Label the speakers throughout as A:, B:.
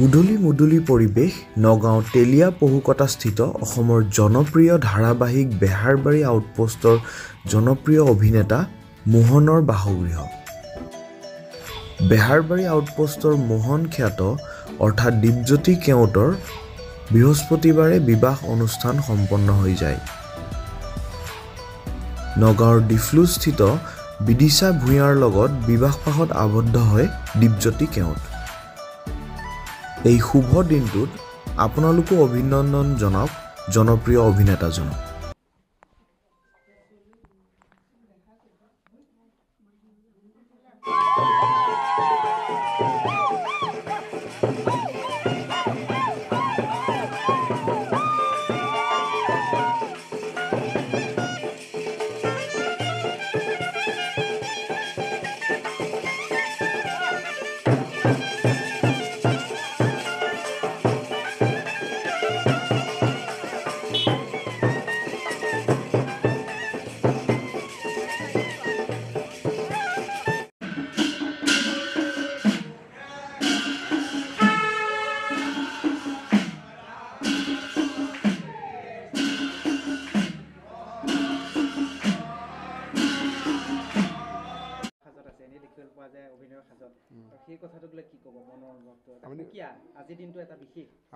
A: উদুলি মুদুলি পৰিৱেশ নগাঁও তেলীয়া পহুকটাস্থিত অসমৰ জনপ্ৰিয় ধাৰাবাহিক বেহাৰবাৰী আউটপোষ্টৰ জনপ্ৰিয় অভিনেতা মোহনৰ বাসগৃহ। বেহাৰবাৰী আউটপোষ্টৰ মোহন খ্যাত অৰ্থাৎ দীপজ্যোতি কেওটৰ বৃহস্পতিবাৰে বিবাহ অনুষ্ঠান সম্পন্ন হৈ যায়। নগাঁৱৰ ডিফলুস্থিত বিদিশা ভূঞাৰ লগত বিবাহপাশত আবদ্ধ হয় দীপজ্যোতি কেওট। এই শুভ দিনটোত আপোনালোকো অভিনন্দন জনাওক জনপ্ৰিয় অভিনেতাজনক।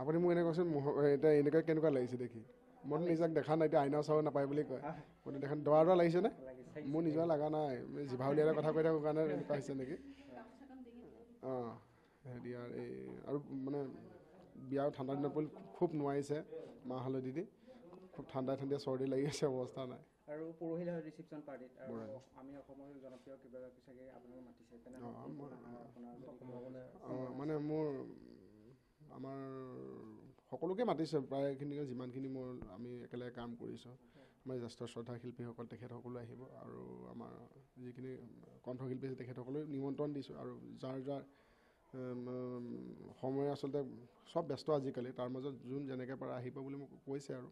B: আপুনি মোক এনে কৈছোন এতিয়া এনেকৈ কেনেকুৱা লাগিছে দেখি? মই নিজক দেখা নাই, এতিয়া আইনাও চাব নাপায় বুলি কয়। মই দেখা দৰা দৰা লাগিছে নে? মোৰ নিজৰ লগা নাই, জিভা উলিয়াই কথা কৈ থাকোঁ কাৰণে এনেকুৱা হৈছে নেকি? অঁ হেৰি আৰু মানে বিয়া ঠাণ্ডা দিনত পৰিল, খুব নোৱাৰিছে মাহ হালধি দি, খুব ঠাণ্ডাই চৰ্দি লাগি আছে, অৱস্থা নাই।
C: আৰু পৰহিলে ৰিচিপশ্যন পাৰ্টিত আমি অসমৰ জনপ্ৰিয় কিবা চাগে আপোনাক মাতিছে
B: মানে মোৰ আমাৰ সকলোকে মাতিছে, প্ৰায়খিনি যিমানখিনি আমি একেলগে কাম কৰিছোঁ, আমাৰ জ্যেষ্ঠ শ্ৰদ্ধা শিল্পীসকল তেখেতসকলো আহিব, আৰু আমাৰ যিখিনি কণ্ঠশিল্পী আছে তেখেতসকলেও নিমন্ত্ৰণ দিছোঁ। আৰু যাৰ যাৰ সময় আচলতে চব ব্যস্ত আজিকালি, তাৰ মাজত যোন যেনেকৈ পাৰে আহিব বুলি মোক কৈছে, আৰু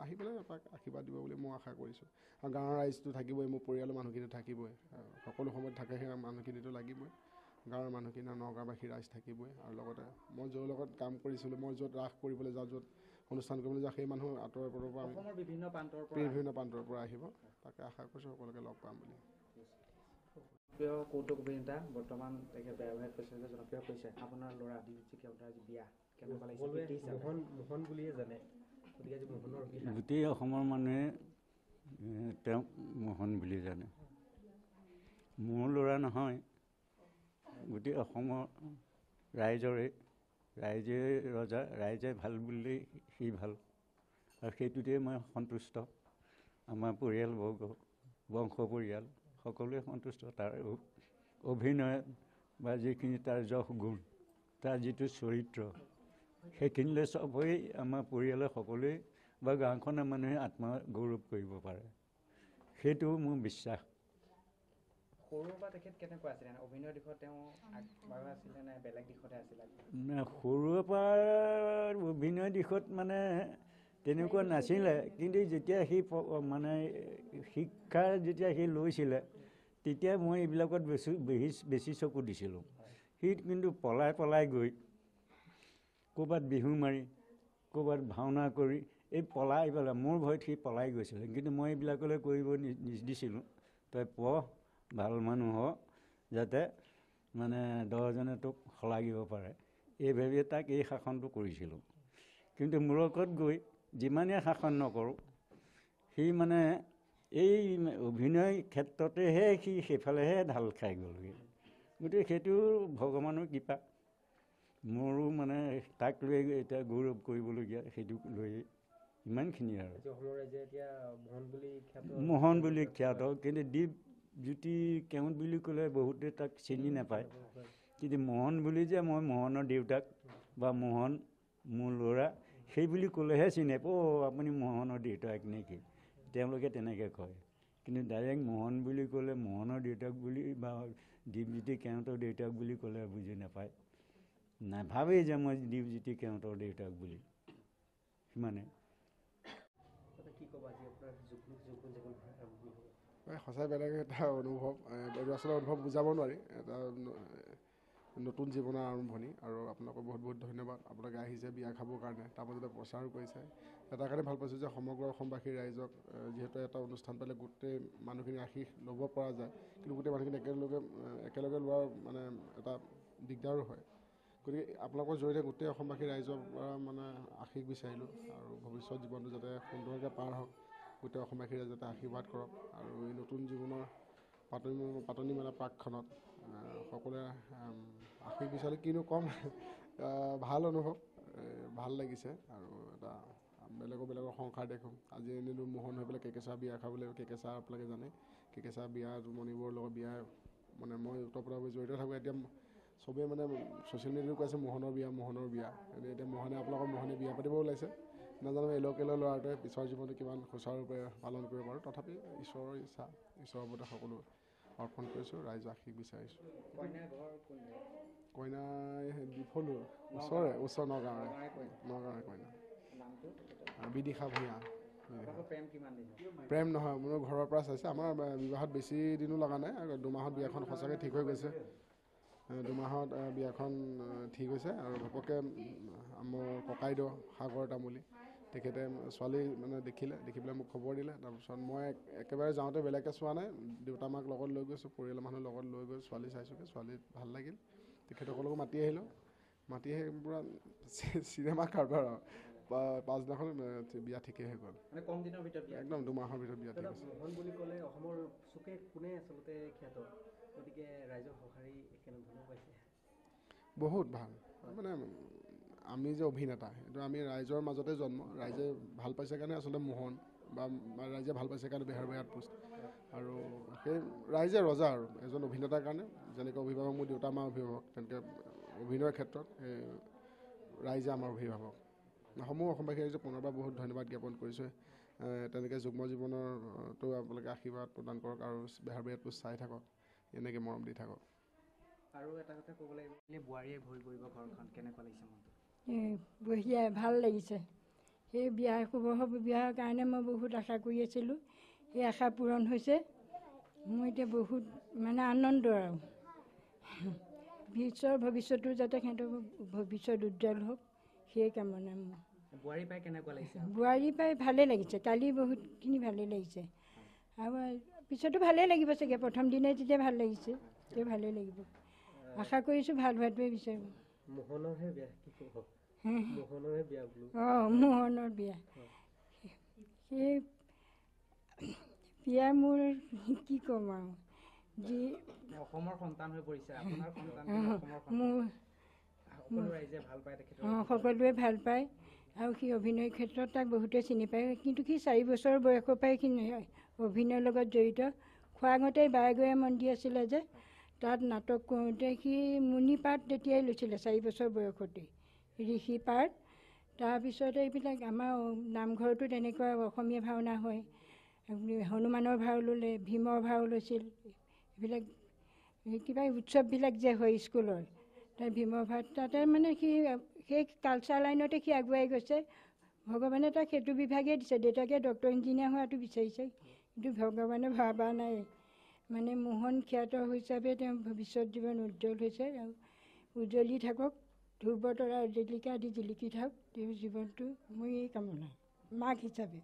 B: আহি পেলাই এপাক আশীৰ্বাদ দিব বুলি মই আশা কৰিছোঁ। আৰু গাঁৱৰ ৰাইজটো থাকিবই, মোৰ পৰিয়ালৰ মানুহখিনি থাকিবই, সকলো সময়ত থাকে সেই মানুহখিনিতো লাগিবই, গাঁৱৰ মানুহখিনি নগাঁওবাসী ৰাইজ থাকিবই। আৰু লগতে মই য'ৰ লগত কাম কৰিছিলোঁ, মই য'ত ৰাস কৰিবলৈ যাওঁ, য'ত অনুষ্ঠান কৰিবলৈ যাওঁ, সেই মানুহ আঁতৰৰ পৰা
C: বিভিন্ন
B: প্ৰান্তৰ পৰা আহিব, তাকে আশা কৰিছোঁ সকলোকে লগ পাম বুলি।
C: প্ৰিয় কৌতুক অভিনেতা বৰ্তমান তেখেত বেহাৰবাৰীত কৈছে যে জনপ্ৰিয় হৈছে, আপোনাৰ ল'ৰা দীপজ্যোতি কেওটৰ আজি বিয়া কেনেকুৱা লাগিছে? মোহন বুলিয়ে জানে, গতিকে আজি মোহনৰ বিয়া।
D: গোটেই অসমৰ মানুহে তেওঁক মোহন বুলি জানে। মোৰ ল'ৰা নহয়, গোটেই অসমৰ ৰাইজে ৰজা, ৰাইজে ভাল বুলি সি ভাল, আৰু সেইটোতে মই সন্তুষ্ট। আমাৰ পৰিয়ালবৰ্গ, বংশ পৰিয়াল সকলোৱে সন্তুষ্ট। তাৰ অভিনয় বা যিখিনি তাৰ যশ গুণ, তাৰ যিটো চৰিত্ৰ, সেইখিনিলৈ চবেই আমাৰ পৰিয়ালৰ সকলোৱে বা গাঁওখনৰ মানুহে আত্মগৌৰৱ কৰিব পাৰে, সেইটো মোৰ বিশ্বাস।
C: সৰুৰ পৰা তেখেত কেনেকুৱা আছিলে? অভিনয়ৰ দিশত তেওঁ আগবাঢ়া আছিলে নে বেলেগ দিশতে আছিলে?
D: সৰুৰ পৰা অভিনয় দিশত মানে তেনেকুৱা নাছিলে, কিন্তু যেতিয়া সি মানে শিক্ষা যেতিয়া সি লৈছিলে, তেতিয়া মই এইবিলাকত বেছি চকু দিছিলোঁ। সি কিন্তু পলাই গৈ ক'ৰবাত বিহু মাৰি, ক'ৰবাত ভাওনা কৰি, এই পলাই মোৰ ভয়ত সি পলাই গৈছিলে, কিন্তু মই এইবিলাকলৈ কৰিব নিদিছিলোঁ। তই পঢ়, ভাল মানুহ হ, যাতে মানে 10জনে তোক শলাগিব পাৰে, এই ভাবিয়ে তাক এই শাসনটো কৰিছিলোঁ। কিন্তু মূৰকত গৈ যিমানেই শাসন নকৰোঁ, সি মানে এই অভিনয় ক্ষেত্ৰতেহে সি সেইফালেহে ঢাল খাই গ'লগৈ। গতিকে সেইটো ভগৱানৰ কৃপা। মোৰো মানে তাক লৈ এতিয়া গৌৰৱ কৰিবলগীয়া, সেইটো লৈয়ে ইমানখিনি আৰু। মোহন বুলি খ্যাত, কিন্তু দীপজ্যোতি কেওট বুলি ক'লে বহুতে তাক চিনি নাপায়, কিন্তু মোহন বুলি যে মই মোহনৰ দেউতাক বা মোহন মোৰ ল'ৰা সেই বুলি ক'লেহে চিনি পাব, আপুনি মোহনৰ দেউতাক নেকি, তেওঁলোকে তেনেকৈ কয়। কিন্তু ডাইৰেক্ট মোহন বুলি ক'লে, মোহনৰ দেউতাক বুলি বা দীপজ্যোতি কেওটৰ দেউতাক বুলি ক'লে বুজি নাপায়, নাভাবেই যে মই দীপজ্যোতি কেওটৰ দেউতাক বুলি, সিমানে।
B: সঁচাই বেলেগ এটা অনুভৱ, এইটো আচলতে অনুভৱ বুজাব নোৱাৰি। এটা নতুন জীৱনৰ আৰম্ভণি। আৰু আপোনালোকক বহুত বহুত ধন্যবাদ, আপোনালোকে আহিছে বিয়া খাবৰ কাৰণে, তাৰ মাজতে প্ৰচাৰো কৰিছে। এটা কাৰণে ভাল পাইছোঁ যে সমগ্ৰ অসমবাসী ৰাইজক যিহেতু এটা অনুষ্ঠান পালে গোটেই মানুহখিনি আশীষ ল'ব পৰা যায়, কিন্তু গোটেই মানুহখিনি একেলগে লোৱাৰ মানে এটা দিগদাৰো হয়। গতিকে আপোনালোকৰ জৰিয়তে গোটেই অসমবাসী ৰাইজৰ পৰা মানে আশীষ বিচাৰিলোঁ, আৰু ভৱিষ্যত জীৱনটো যাতে সুন্দৰকৈ পাৰ হওক, গোটেই অসমবাসী ৰাইজে যাতে আশীৰ্বাদ কৰক। আৰু এই নতুন জীৱনৰ পাতনি মেলা প্ৰাকখনত সকলোৱে আশীষ বিচাৰিলে কিনো ক'ম, ভাল অনুভৱ, ভাল লাগিছে। আৰু এটা বেলেগৰ সংসাৰ দেখোঁ। আজি এনেইনো মোহন হৈ পেলাই কেকেচা বিয়া খাবলৈ, কেকেচা আপোনালোকে জানে, কেকেচা বিয়া মণিবৰৰ লগত বিয়া, মানে মই ওতঃপ্ৰোতভাৱে জড়িত থাকোঁ। এতিয়া চবেই মানে ছ'চিয়েল মিডিয়াতো কৈ আছে মোহনৰ বিয়া। এতিয়া মোহনে বিয়া পাতিব ওলাইছে। নাজানো এলকেলৰ ল'ৰাটোৱে পিছৰ জীৱনটো কিমান সুচাৰুৰূপে পালন কৰিব পাৰোঁ। তথাপি ঈশ্বৰৰ ইচ্ছা, ঈশ্বৰৰ ওপৰতে সকলো অৰ্পণ কৰিছোঁ, ৰাইজৰ আশীষ বিচাৰিছোঁ। কইনা ডিফলু ওচৰ নগাঁৱৰে কইনা বিদিশা ভূঞা। প্ৰেম নহয়, মোৰ ঘৰৰ পৰা চাইছে। আমাৰ বিবাহত বেছি দিনো লগা নাই, 2 মাহত বিয়াখন সঁচাকৈ ঠিক হৈ গৈছে। 2 মাহত বিয়াখন ঠিক হৈছে। আৰু ঘপককৈ মোৰ ককাইদেউ সাগৰ তামুলী, তেখেতে ছোৱালী মানে দেখি পেলাই মোক খবৰ দিলে। তাৰপিছত মই একেবাৰে যাওঁতে বেলেগকৈ চোৱা নাই, দেউতা মাক লগত লৈ গৈছোঁ, পৰিয়ালৰ মানুহ লগত লৈ গৈ ছোৱালী চাইছোঁগৈ। ছোৱালী ভাল লাগিল, তেখেতসকলকো মাতি আহিলোঁ। মাতি আহি পূৰা চিনেমা কাৰবাৰ আৰু পাছদিনাখন বিয়া ঠিকেই হৈ গ'ল।
C: কম দিনৰ ভিতৰত
B: একদম 2 মাহৰ ভিতৰত বিয়া ঠিক হৈছে।
C: মোহন বুলি ক'লে অসমৰ চুকে কোনে আচলতে খ্যাত, গতিকে ৰাইজৰ সঁহাৰি কেনেধৰণৰ পাইছে?
B: বহুত ভাল। মানে আমি যে অভিনেতা, এইটো আমি ৰাইজৰ মাজতে জন্ম, ৰাইজে ভাল পাইছে কাৰণে আচলতে মোহন, বা ৰাইজে ভাল পাইছে কাৰণে বেহৰবাৰী আউটপোষ্ট। আৰু সেই ৰাইজে ৰজা আৰু এজন অভিনেতাৰ কাৰণে, যেনেকৈ অভিভাৱক মোৰ দেউতা মাৰ অভিভাৱক, তেনেকৈ অভিনয়ৰ ক্ষেত্ৰত ৰাইজে আমাৰ অভিভাৱক। সমূহ অসমবাসী ৰাইজে পুনৰবাৰ বহুত ধন্যবাদ জ্ঞাপন কৰিছোঁ। তেনেকৈ যুগ্ম জীৱনৰতো আপোনালোকে আশীৰ্বাদ প্ৰদান কৰক, আৰু বেহৰবাৰী আউটপোষ্ট চাই থাকক, এনেকৈ মৰম দি থাকক।
C: আৰু এটা কথা ক'ব লাগিব, বোৱাৰীয়ে ভৰি পৰিব ঘৰখন, কেনেকুৱা লাগিছে মনটো?
E: বঢ়িয়া, ভাল লাগিছে। সেই বিয়াৰ কাৰণে মই বহুত আশা কৰি আছিলোঁ, সেই আশা পূৰণ হৈছে। মোৰ এতিয়া বহুত মানে আনন্দ, আৰু ভৱিষ্যতো যাতে সিহঁতৰ ভৱিষ্যত উজ্জ্বল হওক, সেই কামনা মোৰ।
C: বোৱাৰী পাই কেনেকুৱা লাগিছে?
E: বোৱাৰী পাই ভালেই লাগিছে, কালি বহুতখিনি ভালেই লাগিছে, আৰু পিছতো ভালেই লাগিব চাগে। প্ৰথম দিনাই যেতিয়া ভাল লাগিছে, তেতিয়া ভালেই লাগিব। আশা কৰিছোঁ ভাল হোৱাটোৱে বিচাৰোঁ।
C: মোহনৰহে বিয়া, কি ক'ব? মোহনৰহে বিয়া বোলো।
E: মোহনৰ বিয়া। সেই বিয়া মোৰ কি ক'ম আৰু, যি
C: অসমৰ সন্তান হৈ পৰিছে, আপোনাৰ সন্তান,
E: মোৰ
C: সকলো ৰাইজে ভাল পায় তেখেতক।
E: সকলোৱে ভাল পায়, আৰু সি অভিনয়ৰ ক্ষেত্ৰত তাক বহুতে চিনি পায়। কিন্তু সি 4 বছৰ বয়সৰ পৰাই সি অভিনয়ৰ লগত জড়িত। খোৱাঙতে বাৰেগৈয়া মন্দিৰ আছিলে যে, তাত নাটক কৰোঁতে সি মুনি পাঠ তেতিয়াই লৈছিলে, 4 বছৰ বয়সতেই, ঋষি পাঠ। তাৰপিছত এইবিলাক আমাৰ নামঘৰতো তেনেকুৱা অসমীয়া ভাওনা হয়, হনুমানৰ ভাও ল'লে, ভীমৰ ভাও লৈছিল। এইবিলাক কিবা উৎসৱবিলাক যে হয় স্কুলৰ, তাৰ ভীমৰ ভাও, তাতে মানে সি সেই কালচাৰ লাইনতে সি আগুৱাই গৈছে। ভগৱানে তাক সেইটো বিভাগেই দিছে। দেউতাকে ডক্টৰ ইঞ্জিনিয়াৰ হোৱাটো বিচাৰিছে, কিন্তু ভগৱানে ভবা নাই। মানে মোহন খ্যাত হিচাপে তেওঁ ভৱিষ্যত জীৱন উজ্জ্বল হৈছে, আৰু উজ্জ্বলি থাকক, ধ্ৰুৱ তৰা জিলিকা আদি জিলিকি থাকক তেওঁৰ জীৱনটো, মোৰ এই কামনা মাক হিচাপে।